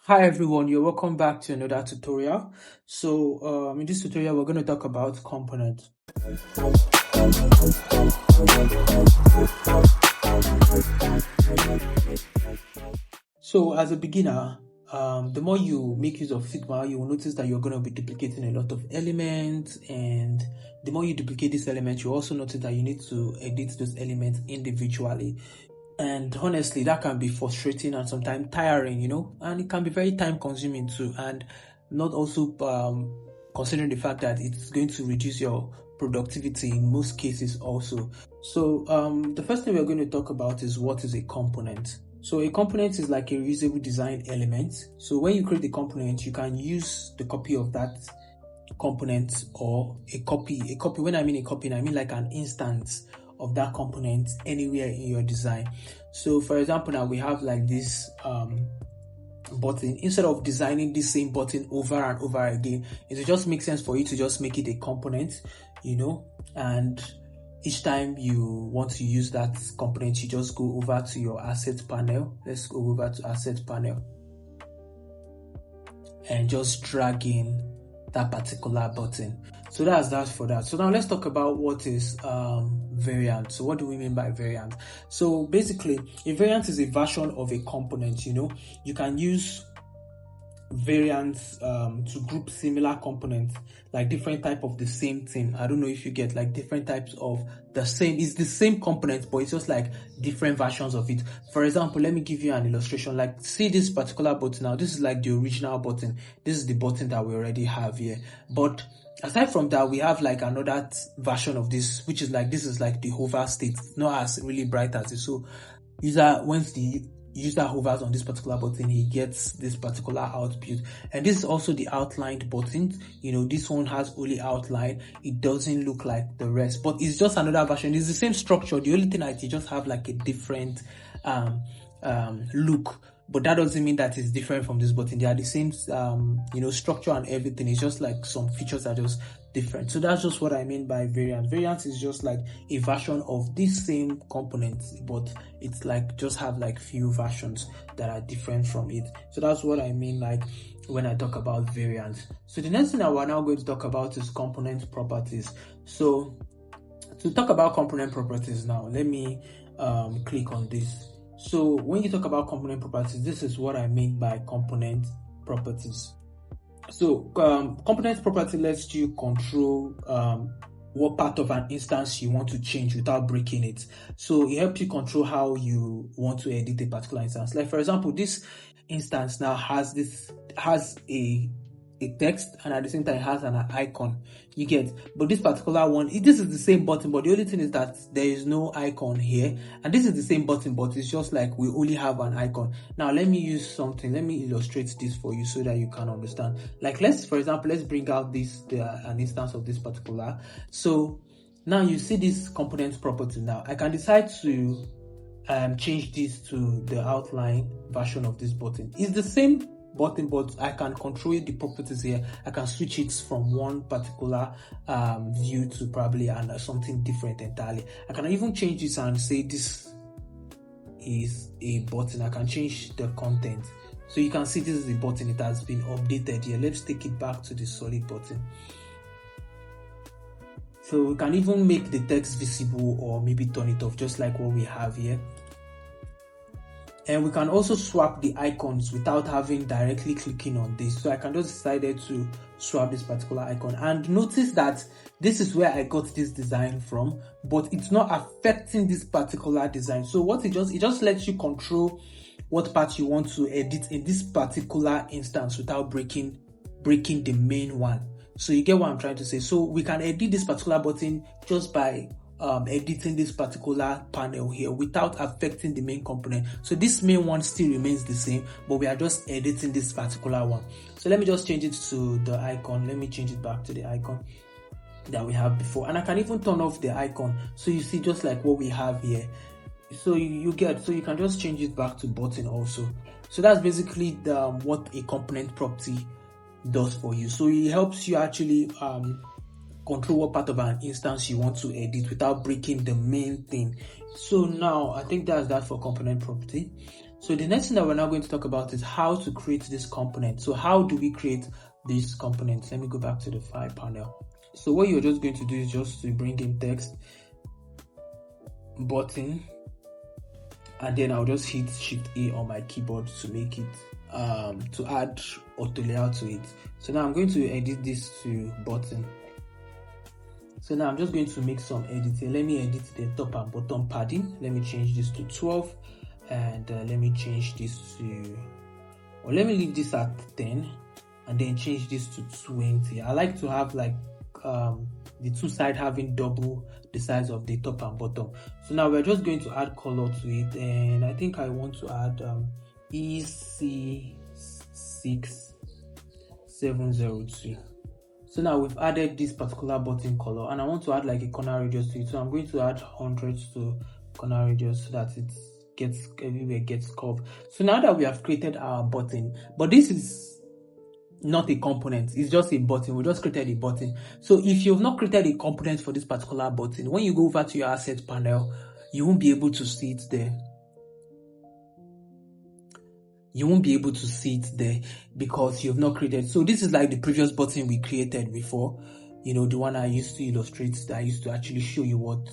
Hi everyone, you're welcome back to another tutorial. In this tutorial, we're going to talk about components. So as a beginner, the more you make use of Figma, you will notice that you're going to be duplicating a lot of elements, and the more you duplicate these elements, you also notice that you need to edit those elements individually. And honestly, that can be frustrating and sometimes tiring, and it can be very time consuming too. And not also considering the fact that it's going to reduce your productivity in most cases also. So the first thing we're going to talk about is what is a component. So a component is like a reusable design element. So when you create the component, you can use the copy of that component or a copy. When I mean a copy, I mean like an instance of that component anywhere in your design. So for example, now we have like this button. Instead of designing the same button over and over again, it just makes sense for you to just make it a component, and each time you want to use that component, you just go over to your asset panel. Let's go over to asset panel and just drag in that particular button. So that's that for that. So now let's talk about what is variant. So what do we mean by variant? So basically, a variant is a version of a component. You can use variants to group similar components, like different type of the same thing. I don't know if you get like different types of it's the same component, but it's just like different versions of it. For example, let me give you an illustration. Like, see this particular button now. This is like the original button. This is the button that we already have here. But aside from that, we have like another version of this, which is like, this is like the hover state, not as really bright as this. So once the user hovers on this particular button, he gets this particular output. And this is also the outlined button. This one has only outline. It doesn't look like the rest, but it's just another version. It's the same structure. The only thing that you just have like a different look, but that doesn't mean that it's different from this button. They are the same structure and everything. It's just like some features are just different. So that's just what I mean by variant. Variant is just like a version of this same component, but it's like just have like few versions that are different from it. So that's what I mean like when I talk about variants. So the next thing that we're now going to talk about is component properties. So to talk about component properties now, let me click on this. So when you talk about component properties, this is what I mean by component properties. So component property lets you control what part of an instance you want to change without breaking it. So it helps you control how you want to edit a particular instance. Like for example, this instance now has a text, and at the same time it has an icon. You get, but this particular one, this is the same button, but the only thing is that there is no icon here, and this is the same button, but it's just like we only have an icon. Now let me use something. Let me illustrate this for you so that you can understand. Like for example, let's bring out an instance of this particular. So now you see this component property. Now I can decide to change this to the outline version of this button. It's the same button, but I can control the properties here. I can switch it from one particular view to probably something different entirely. I can even change this and say this is a button. I can change the content. So you can see this is the button. It has been updated here. Let's take it back to the solid button. So we can even make the text visible or maybe turn it off, just like what we have here. And we can also swap the icons without having directly clicking on this. So I can just decide to swap this particular icon. And notice that this is where I got this design from, but it's not affecting this particular design. So what it just lets you control what part you want to edit in this particular instance without breaking the main one. So you get what I'm trying to say. So we can edit this particular button just by editing this particular panel here without affecting the main component. So this main one still remains the same, but we are just editing this particular one. So let me just change it to the icon. Let me change it back to the icon that we have before, and I can even turn off the icon. So you see, just like what we have here. So you can just change it back to button also. So that's basically what a component property does for you. So it helps you actually control what part of an instance you want to edit without breaking the main thing. So now I think that's that for component property. So the next thing that we're now going to talk about is how to create this component. So how do we create these components? Let me go back to the file panel. So what you're just going to do is just to bring in text, button, and then I'll just hit Shift A on my keyboard to make it to add auto layout to it. So now I'm going to edit this to button. So now I'm just going to make some editing. Let me edit the top and bottom padding. Let me change this to 12, and let me change this to, or let me leave this at 10 and then change this to 20. I like to have like the two sides having double the size of the top and bottom. So now we're just going to add color to it, and I think I want to add EC6702. So now we've added this particular button color, and I want to add like a corner radius to it. So I'm going to add 100 to corner radius so that it gets everywhere gets curved. So now that we have created our button, but this is not a component, it's just a button. We just created a button. So if you've not created a component for this particular button, when you go over to your asset panel, you won't be able to see it there. You won't be able to see it there because you've not created. So this is like the previous button we created before, you know, the one I used to illustrate, that I used to actually show you what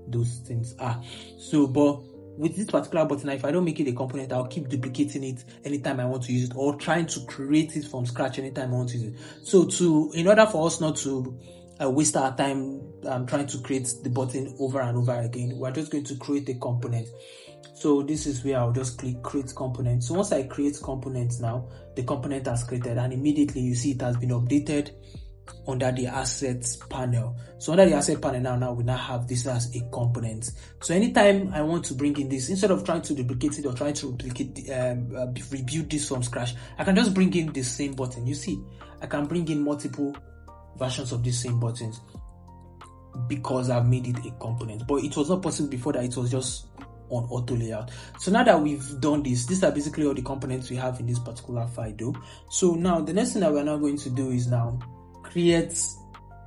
those things are. So, but with this particular button, if I don't make it a component, I'll keep duplicating it anytime I want to use it, or trying to create it from scratch anytime I want to use it. So in order for us not to waste our time trying to create the button over and over again, we're just going to create a component. So this is where I'll just click create component. So once I create components, now the component has created, and immediately you see it has been updated under the assets panel. So under the asset panel now we now have this as a component. So anytime I want to bring in this, instead of trying to duplicate it or trying to rebuild this from scratch, I can just bring in the same button. You see, I can bring in multiple versions of these same buttons because I've made it a component. But it was not possible before that. It was just on auto layout. So now that we've done this, these are basically all the components we have in this particular file though. So now the next thing that we're now going to do is now create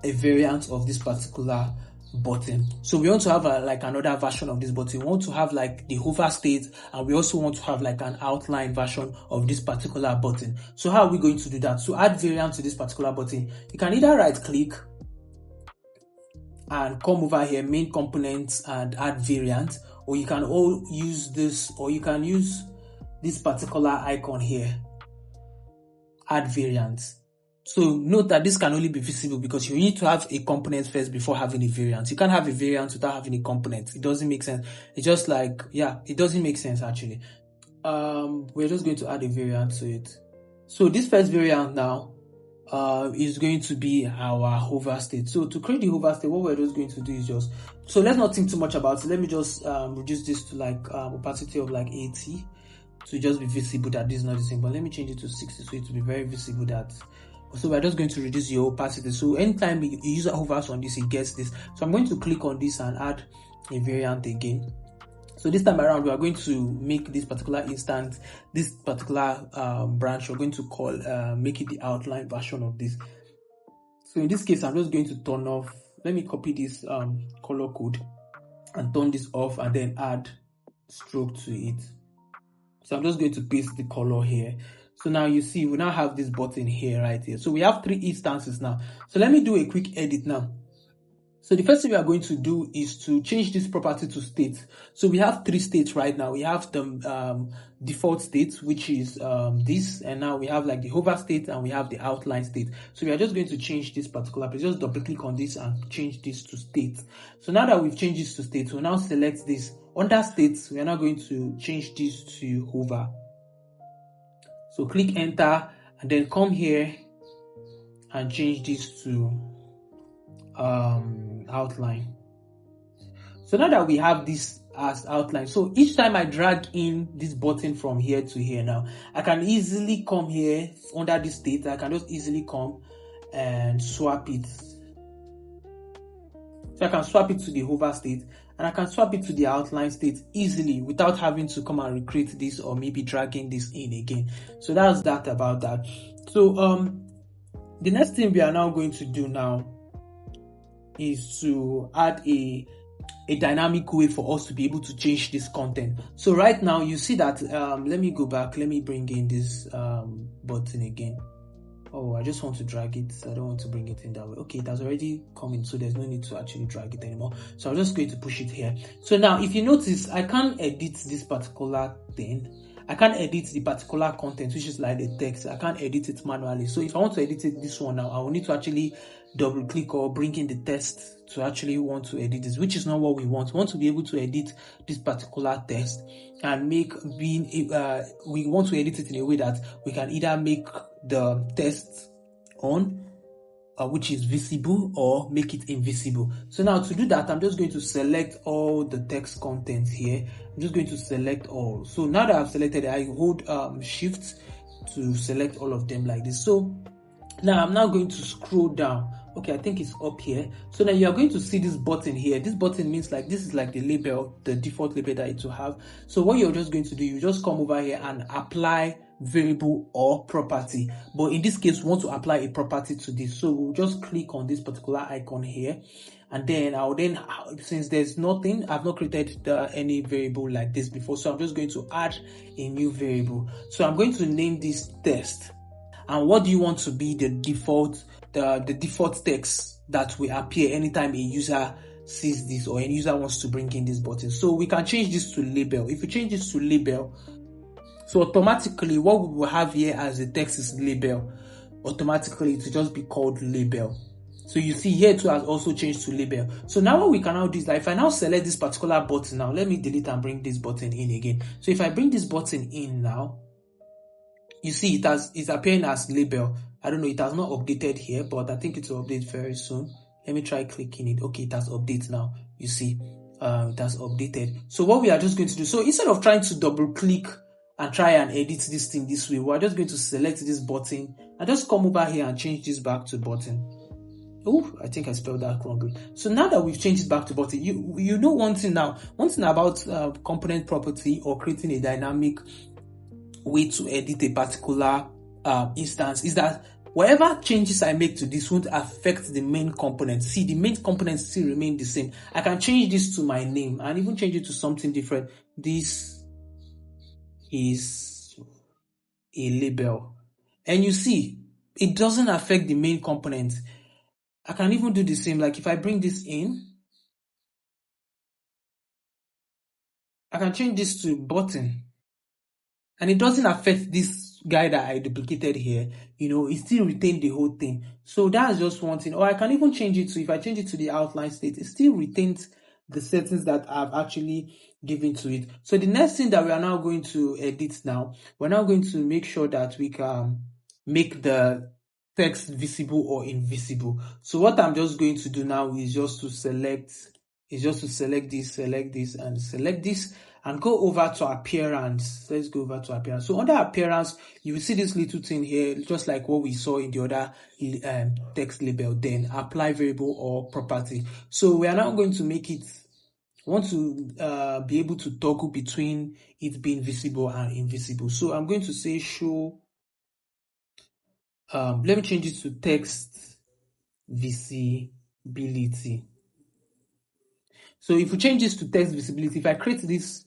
a variant of this particular button. So we want to have like another version of this button. We want to have like the hover state, and we also want to have like an outline version of this particular button. So how are we going to do that? To add variant to this particular button, you can either right click and come over here, main components, and add variant, or you can all use this, or you can use this particular icon here, add variant. So note that this can only be visible because you need to have a component first before having a variant. You can't have a variant without having a component. It doesn't make sense. It's just like, yeah, it doesn't make sense actually. We're just going to add a variant to it. So this first variant now is going to be our hover state. So to create the hover state, what we're just going to do is just, so let's not think too much about it. Let me just reduce this to like opacity of like 80 to just be visible that this is not the same. But let me change it to 60 so it will be very visible that. So we're just going to reduce your opacity. So anytime the user hovers on this, it gets this. So I'm going to click on this and add a variant again. So this time around, we are going to make this particular instance, this particular branch, we're going to call, make it the outline version of this. So in this case, I'm just going to turn off, let me copy this color code and turn this off, and then add stroke to it. So I'm just going to paste the color here. So now you see, we now have this button here, right here. So we have 3 instances now. So let me do a quick edit now. So the first thing we are going to do is to change this property to state. So we have 3 states right now. We have the default state, which is this, and now we have like the hover state and we have the outline state. So we are just going to change this particular place. Just double click on this and change this to state. So now that we've changed this to state, we'll now select this. Under states, we are now going to change this to hover. So click enter and then come here and change this to outline. So now that we have this as outline, so each time I drag in this button from here to here, now I can easily come here under this state. I can just easily come and swap it. So I can swap it to the hover state, and I can swap it to the outline state easily without having to come and recreate this or maybe dragging this in again. So that's that about that. So the next thing we are now going to do now is to add a a dynamic way for us to be able to change this content. So right now you see that let me go back, let me bring in this button again. Oh, I just want to drag it. I don't want to bring it in that way. Okay, it has already come in, so there's no need to actually drag it anymore. So I'm just going to push it here. So now if you notice, I can't edit this particular thing. I can't edit the particular content, which is like the text. I can't edit it manually. So if I want to edit it, this one now, I will need to actually double click or bring in the text to actually want to edit this, which is not what we want. We want to be able to edit this particular text and make we want to edit it in a way that we can either make the text on which is visible, or make it invisible. So now to do that, I'm just going to select all the text content here. I'm just going to select all. So now that I've selected it, I hold shift to select all of them like this. So now I'm now going to scroll down. Okay, I think it's up here. So now you are going to see this button here. This button means like this is like the label, the default label that it will have. So what you're just going to do, you just come over here and apply variable or property. But in this case, we want to apply a property to this. So we'll just click on this particular icon here. And then since there's nothing, I've not created any variable like this before. So I'm just going to add a new variable. So I'm going to name this test. And what do you want to be the default text that will appear anytime a user sees this or any user wants to bring in this button? So we can change this to label. If you change this to label, so automatically what we will have here as the text is label. Automatically it will just be called label. So you see here too has also changed to label. So now what we can now do is that if I now select this particular button now, let me delete and bring this button in again. So if I bring this button in now, you see it's appearing as label. I don't know, it has not updated here, but I think it will update very soon. Let me try clicking it. Okay, it has updated now. You see, it has updated. So what we are just going to do, so instead of trying to double click and try and edit this thing this way, we're just going to select this button and just come over here and change this back to button. Oh, I think I spelled that wrongly. So now that we've changed it back to button, you know one thing now. One thing about component property or creating a dynamic way to edit a particular instance is that whatever changes I make to this won't affect the main component. See, the main components still remain the same. I can change this to my name and even change it to something different. This is a label. And you see, it doesn't affect the main component. I can even do the same. Like if I bring this in, I can change this to button. And it doesn't affect this guy that I duplicated here. You know, it still retained the whole thing. So that's just one thing. Or I can even change it to, if I change it to the outline state, it still retains the settings that I've actually given to it. So the next thing that we are now going to edit now, we're now going to make sure that we can make the text visible or invisible. So what I'm just going to do now is just to select this, and select this, and go over to appearance. Let's go over to appearance. So under appearance, you will see this little thing here, just like what we saw in the other text label. Then apply variable or property. So we are now going to make it, want to be able to toggle between it being visible and invisible. So I'm going to say show, let me change it to text visibility. So if we change this to text visibility, if I create this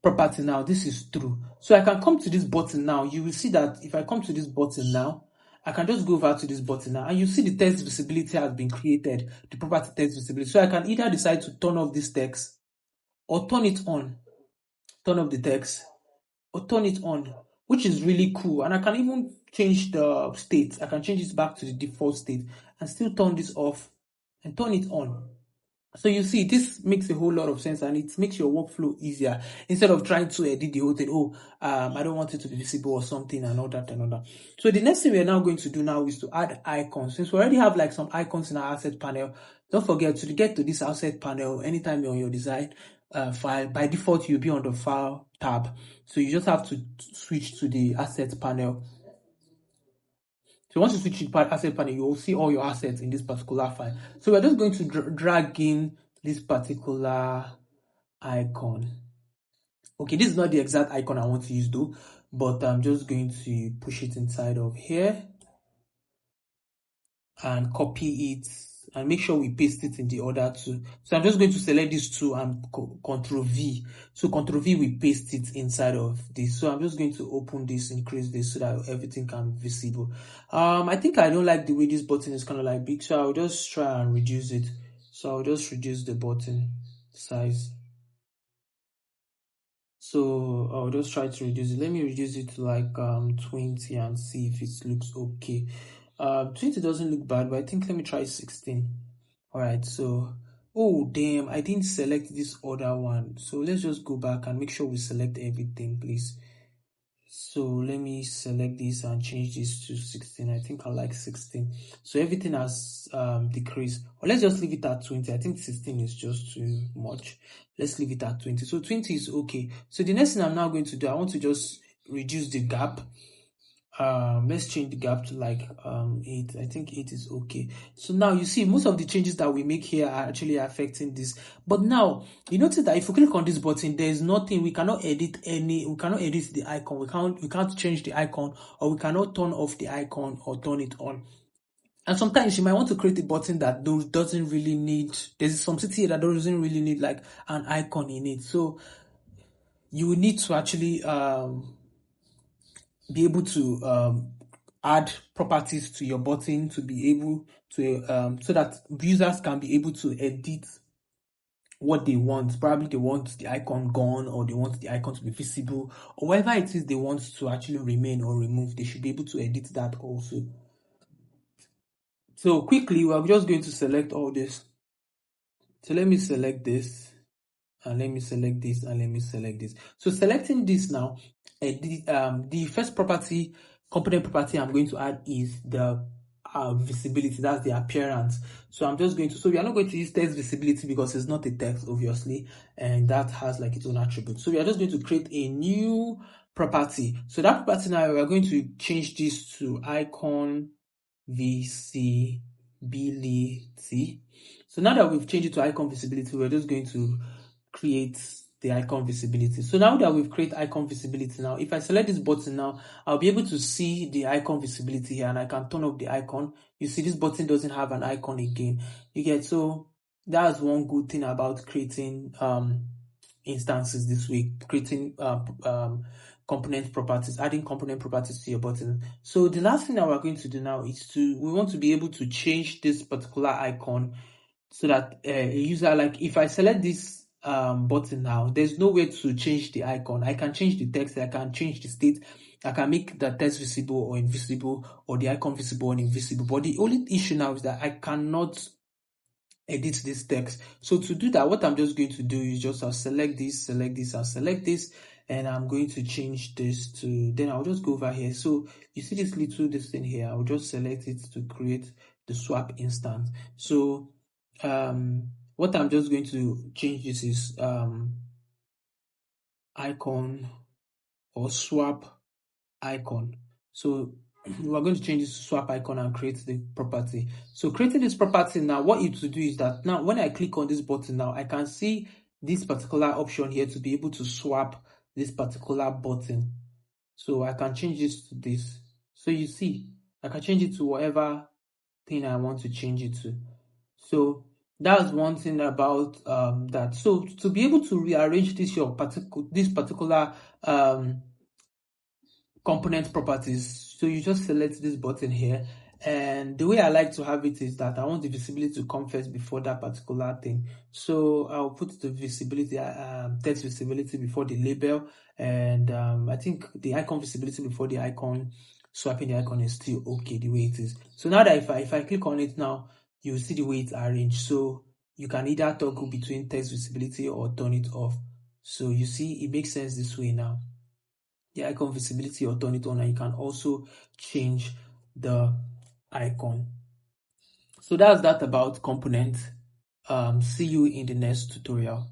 property now, this is true. So I can come to this button now. You will see that if I come to this button now, I can just go over to this button now, and you see the text visibility has been created, the property text visibility. So I can either decide to turn off this text or turn it on, turn off the text or turn it on, which is really cool. And I can even change the state. I can change it back to the default state and still turn this off and turn it on. So you see, this makes a whole lot of sense, and it makes your workflow easier instead of trying to edit the whole thing. Oh, I don't want it to be visible or something and all that and all that. So the next thing we're now going to do now is to add icons. Since we already have like some icons in our asset panel, don't forget to get to this asset panel anytime you're on your design file. By default, you'll be on the file tab. So you just have to switch to the asset panel. So once you switch to asset panel, you will see all your assets in this particular file. So we're just going to drag in this particular icon. Okay, this is not the exact icon I want to use though, but I'm just going to push it inside of here and copy it and make sure we paste it in the other two. So I'm just going to select these two and Control V. So Control V, we paste it inside of this. So I'm just going to open this, increase this so that everything can be visible. I think I don't like the way this button is kind of like big, so I'll just try and reduce it. So I'll just reduce the button size. So I'll just try to reduce it. Let me reduce it to like 20 and see if it looks okay. 20 doesn't look bad, but I think let me try 16. All right, so oh damn, I didn't select this other one. So let's just go back and make sure we select everything, please. So let me select this and change this to 16. I think I like 16. So everything has decreased. Or let's just leave it at 20. I think 16 is just too much. Let's leave it at 20. So 20 is okay. So the next thing I'm now going to do, I want to just reduce the gap. Let's change the gap to like 8. I think 8 is okay. So now you see most of the changes that we make here are actually affecting this. But now you notice that if we click on this button, there is nothing. We cannot edit the icon. We can't change the icon, or we cannot turn off the icon or turn it on. And sometimes you might want to create a button that doesn't really need, there's some city here that doesn't really need like an icon in it. So you will need to actually be able to add properties to your button to be able to so that users can be able to edit what they want. Probably they want the icon gone, or they want the icon to be visible, or whatever it is they want to actually remain or remove. They should be able to edit that also. So quickly, we're just going to select all this. So let me select this, and let me select this, and let me select this. So selecting this now, the first component property I'm going to add is the visibility. That's the appearance. So I'm just going to, so we are not going to use text visibility because it's not a text, obviously, and that has like its own attribute. So we are just going to create a new property. So that property now, we are going to change this to icon visibility. So now that we've changed it to icon visibility, we're just going to create the icon visibility. So now that we've created icon visibility, now if I select this button now, I'll be able to see the icon visibility here, and I can turn off the icon. You see this button doesn't have an icon again. You get, so that's one good thing about creating instances this week, creating component properties, adding component properties to your button. So the last thing that we're going to do now is we want to be able to change this particular icon so that a user, like if I select this button now, there's no way to change the icon. I can change the text, I can change the state, I can make the text visible or invisible, or the icon visible or invisible. But the only issue now is that I cannot edit this text. So to do that, what I'm just going to do is just I'll select this, and select this, and I'm going to change this to, then I'll just go over here. So you see this thing here, I'll just select it to create the swap instance. So what I'm just going to change this is icon or swap icon. So we're going to change this to swap icon and create the property. So creating this property now, what it will do is that now when I click on this button now, I can see this particular option here to be able to swap this particular button. So I can change this to this. So you see, I can change it to whatever thing I want to change it to. So that's one thing about that. So to be able to rearrange this particular component properties, so you just select this button here, and the way I like to have it is that I want the visibility to come first before that particular thing. So I'll put the visibility, text visibility before the label, and I think the icon visibility before the icon. Swapping the icon is still okay the way it is. So now that if I click on it now, you'll see the way it's arranged. So you can either toggle between text visibility or turn it off. So you see it makes sense this way now. The icon visibility or turn it on, and you can also change the icon. So that's that about components. See you in the next tutorial.